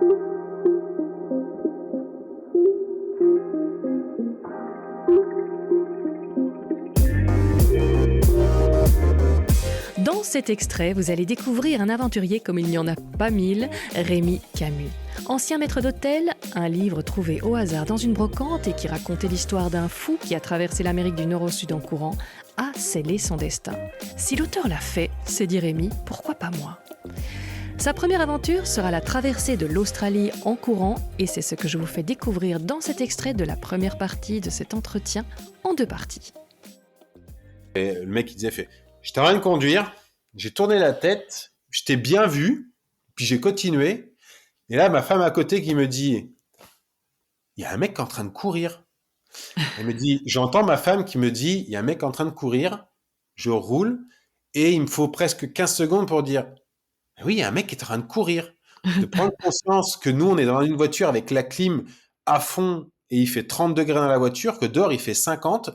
Dans cet extrait, vous allez découvrir un aventurier comme il n'y en a pas mille, Rémi Camus. Ancien maître d'hôtel, un livre trouvé au hasard dans une brocante et qui racontait l'histoire d'un fou qui a traversé l'Amérique du Nord au Sud en courant, a scellé son destin. Si l'auteur l'a fait, s'est dit Rémi, pourquoi pas moi ? Sa première aventure sera la traversée de l'Australie en courant et c'est ce que je vous fais découvrir dans cet extrait de la première partie de cet entretien en 2 parties. Et le mec il disait j'étais en train de conduire, j'ai tourné la tête, je t'ai bien vu, puis j'ai continué. Et là, ma femme à côté qui me dit, il y a un mec qui est en train de courir. Elle me dit, j'entends ma femme qui me dit, il y a un mec en train de courir, je roule, et il me faut presque 15 secondes pour dire, oui, il y a un mec qui est en train de courir. De prendre conscience que nous, on est dans une voiture avec la clim à fond, et il fait 30 degrés dans la voiture, que dehors, il fait 50,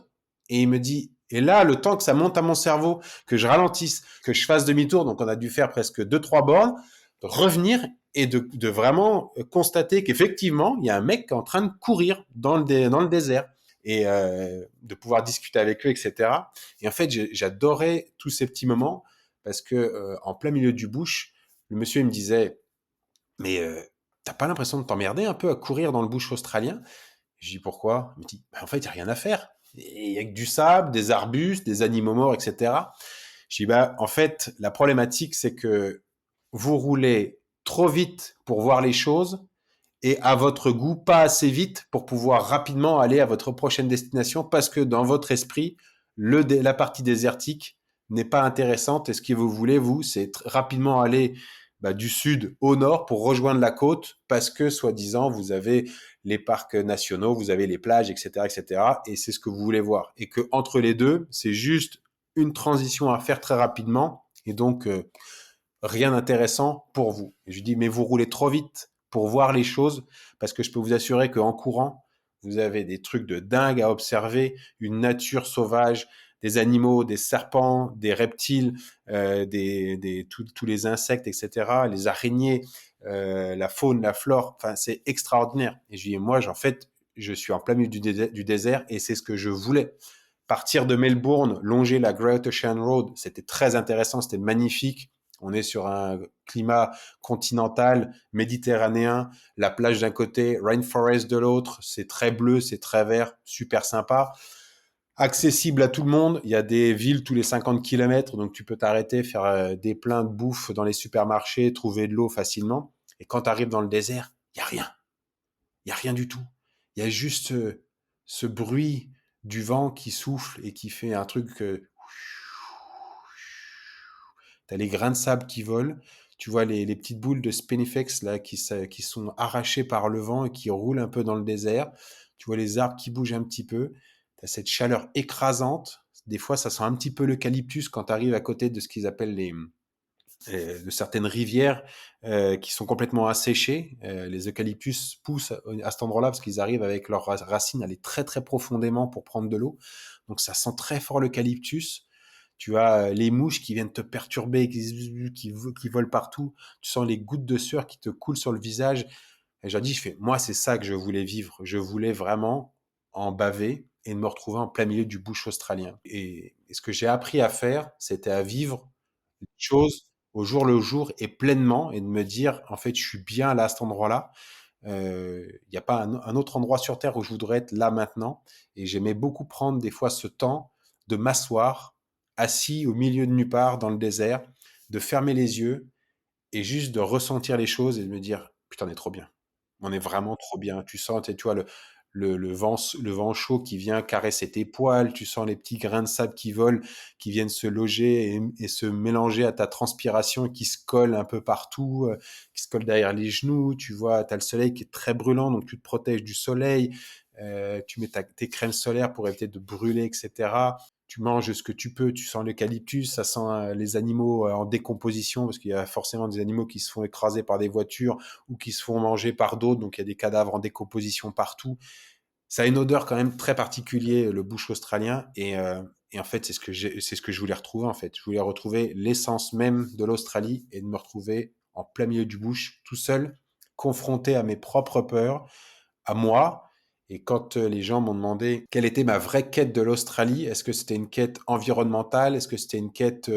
et il me dit, et là, le temps que ça monte à mon cerveau, que je ralentisse, que je fasse demi-tour, donc on a dû faire presque 2-3 bornes, de revenir et de vraiment constater qu'effectivement, il y a un mec qui est en train de courir dans le désert et de pouvoir discuter avec eux, etc. Et en fait, j'adorais tous ces petits moments parce que en plein milieu du bush, le monsieur il me disait, mais t'as pas l'impression de t'emmerder un peu à courir dans le bush australien? Je dis pourquoi? Il me dit, en fait, il n'y a rien à faire. Il y a que du sable, des arbustes, des animaux morts, etc. Je dis, en fait, la problématique, c'est que vous roulez trop vite pour voir les choses et à votre goût, pas assez vite pour pouvoir rapidement aller à votre prochaine destination parce que dans votre esprit, la partie désertique n'est pas intéressante et ce que vous voulez, vous, c'est rapidement aller du sud au nord pour rejoindre la côte parce que, soi-disant, vous avez les parcs nationaux, vous avez les plages, etc., etc., et c'est ce que vous voulez voir. Et que entre les deux, c'est juste une transition à faire très rapidement et donc rien d'intéressant pour vous. Et je lui dis, mais vous roulez trop vite pour voir les choses parce que je peux vous assurer qu'en courant, vous avez des trucs de dingue à observer, une nature sauvage, des animaux, des serpents, des reptiles, tous les insectes, etc., les araignées, la faune, la flore, enfin, c'est extraordinaire. Et je dis, moi, en fait, je suis en plein milieu du désert et c'est ce que je voulais. Partir de Melbourne, longer la Great Ocean Road, c'était très intéressant, c'était magnifique. On est sur un climat continental, méditerranéen, la plage d'un côté, rainforest de l'autre, c'est très bleu, c'est très vert, super sympa. Accessible à tout le monde, il y a des villes tous les 50 kilomètres, donc tu peux t'arrêter, faire des pleins de bouffe dans les supermarchés, trouver de l'eau facilement. Et quand tu arrives dans le désert, il n'y a rien. Il n'y a rien du tout. Il y a juste ce bruit du vent qui souffle et qui fait un truc... T'as les grains de sable qui volent, tu vois les petites boules de spinifex là qui sont arrachées par le vent et qui roulent un peu dans le désert. Tu vois les arbres qui bougent un petit peu. T'as cette chaleur écrasante. Des fois, ça sent un petit peu l'eucalyptus quand tu arrives à côté de ce qu'ils appellent de certaines rivières qui sont complètement asséchées. Les eucalyptus poussent à cet endroit-là parce qu'ils arrivent avec leurs racines à aller très très profondément pour prendre de l'eau. Donc ça sent très fort l'eucalyptus. Tu as les mouches qui viennent te perturber, qui volent partout. Tu sens les gouttes de sueur qui te coulent sur le visage. Et je leur dis, moi, c'est ça que je voulais vivre. Je voulais vraiment en baver et me retrouver en plein milieu du bush australien. Et ce que j'ai appris à faire, c'était à vivre les choses au jour le jour et pleinement et de me dire, en fait, je suis bien là à cet endroit-là. Il n'y a pas un autre endroit sur Terre où je voudrais être là maintenant. Et j'aimais beaucoup prendre des fois ce temps de m'asseoir assis au milieu de nulle part dans le désert, de fermer les yeux et juste de ressentir les choses et de me dire putain, on est trop bien. On est vraiment trop bien. Tu sens, tu vois, le vent chaud qui vient caresser tes poils, tu sens les petits grains de sable qui volent, qui viennent se loger et se mélanger à ta transpiration qui se colle un peu partout, qui se colle derrière les genoux. Tu vois, tu as le soleil qui est très brûlant, donc tu te protèges du soleil. Tu mets tes crèmes solaires pour éviter de brûler, etc. Tu manges ce que tu peux, tu sens l'eucalyptus, ça sent les animaux en décomposition, parce qu'il y a forcément des animaux qui se font écraser par des voitures ou qui se font manger par d'autres, donc il y a des cadavres en décomposition partout. Ça a une odeur quand même très particulière, le bush australien, et en fait, c'est ce que je voulais retrouver, en fait. Je voulais retrouver l'essence même de l'Australie et de me retrouver en plein milieu du bush, tout seul, confronté à mes propres peurs, à moi. Et quand les gens m'ont demandé quelle était ma vraie quête de l'Australie, est-ce que c'était une quête environnementale, est-ce que c'était une quête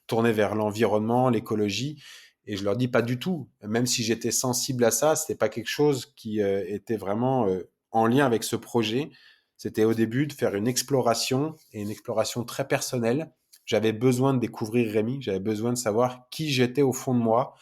tournée vers l'environnement, l'écologie? Et je leur dis pas du tout. Même si j'étais sensible à ça, c'était pas quelque chose qui était vraiment en lien avec ce projet. C'était au début de faire une exploration, et une exploration très personnelle. J'avais besoin de découvrir Rémi, j'avais besoin de savoir qui j'étais au fond de moi,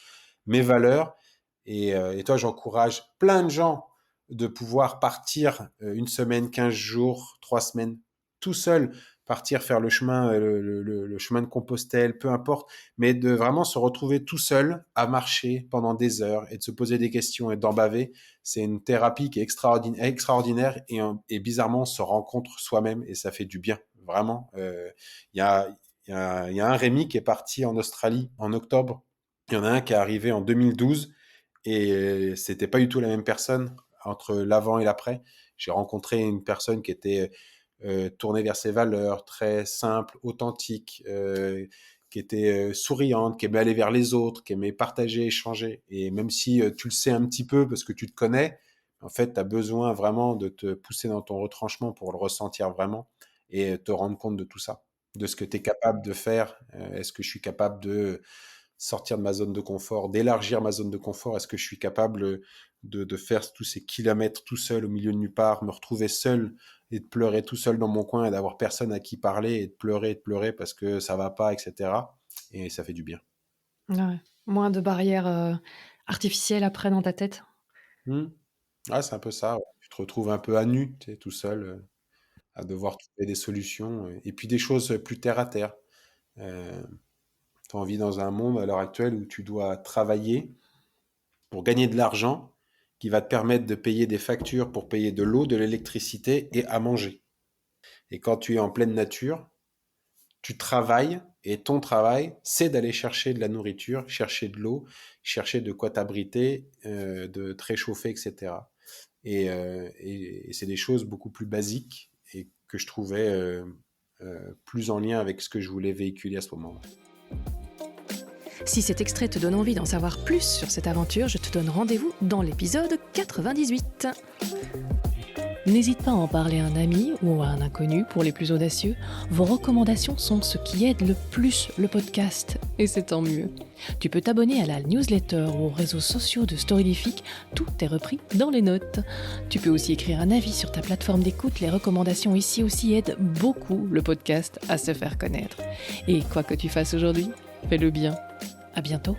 mes valeurs. Et toi, j'encourage plein de gens de pouvoir partir une semaine, 15 jours, 3 semaines, tout seul, partir faire le chemin, le chemin de Compostelle, peu importe, mais de vraiment se retrouver tout seul à marcher pendant des heures et de se poser des questions et d'en baver. C'est une thérapie qui est extraordinaire et bizarrement, on se rencontre soi-même et ça fait du bien, vraiment. Il y a, y a un Rémi qui est parti en Australie en octobre. Il y en a un qui est arrivé en 2012 et c'était pas du tout la même personne entre l'avant et l'après. J'ai rencontré une personne qui était tournée vers ses valeurs, très simple, authentique, qui était souriante, qui aimait aller vers les autres, qui aimait partager, échanger. Et même si tu le sais un petit peu parce que tu te connais, en fait, tu as besoin vraiment de te pousser dans ton retranchement pour le ressentir vraiment et te rendre compte de tout ça, de ce que tu es capable de faire. Est-ce que je suis capable de sortir de ma zone de confort, d'élargir ma zone de confort? Est-ce que je suis capable de faire tous ces kilomètres tout seul au milieu de nulle part, me retrouver seul et de pleurer tout seul dans mon coin et d'avoir personne à qui parler et de pleurer parce que ça va pas, etc. Et ça fait du bien. Ouais. Moins de barrières artificielles après dans ta tête. Hmm. Ouais, c'est un peu ça. Ouais. Tu te retrouves un peu à nu, tu sais, tout seul, à devoir trouver des solutions et puis des choses plus terre à terre. Euh, tu as envie dans un monde à l'heure actuelle où tu dois travailler pour gagner de l'argent qui va te permettre de payer des factures pour payer de l'eau, de l'électricité et à manger. Et quand tu es en pleine nature, tu travailles et ton travail, c'est d'aller chercher de la nourriture, chercher de l'eau, chercher de quoi t'abriter, de te réchauffer, etc. Et c'est des choses beaucoup plus basiques et que je trouvais plus en lien avec ce que je voulais véhiculer à ce moment-là. Si cet extrait te donne envie d'en savoir plus sur cette aventure, je te donne rendez-vous dans l'épisode 98. N'hésite pas à en parler à un ami ou à un inconnu pour les plus audacieux. Vos recommandations sont ce qui aide le plus le podcast, et c'est tant mieux. Tu peux t'abonner à la newsletter ou aux réseaux sociaux de Storylifique, tout est repris dans les notes. Tu peux aussi écrire un avis sur ta plateforme d'écoute, les recommandations ici aussi aident beaucoup le podcast à se faire connaître. Et quoi que tu fasses aujourd'hui, fais-le bien. À bientôt.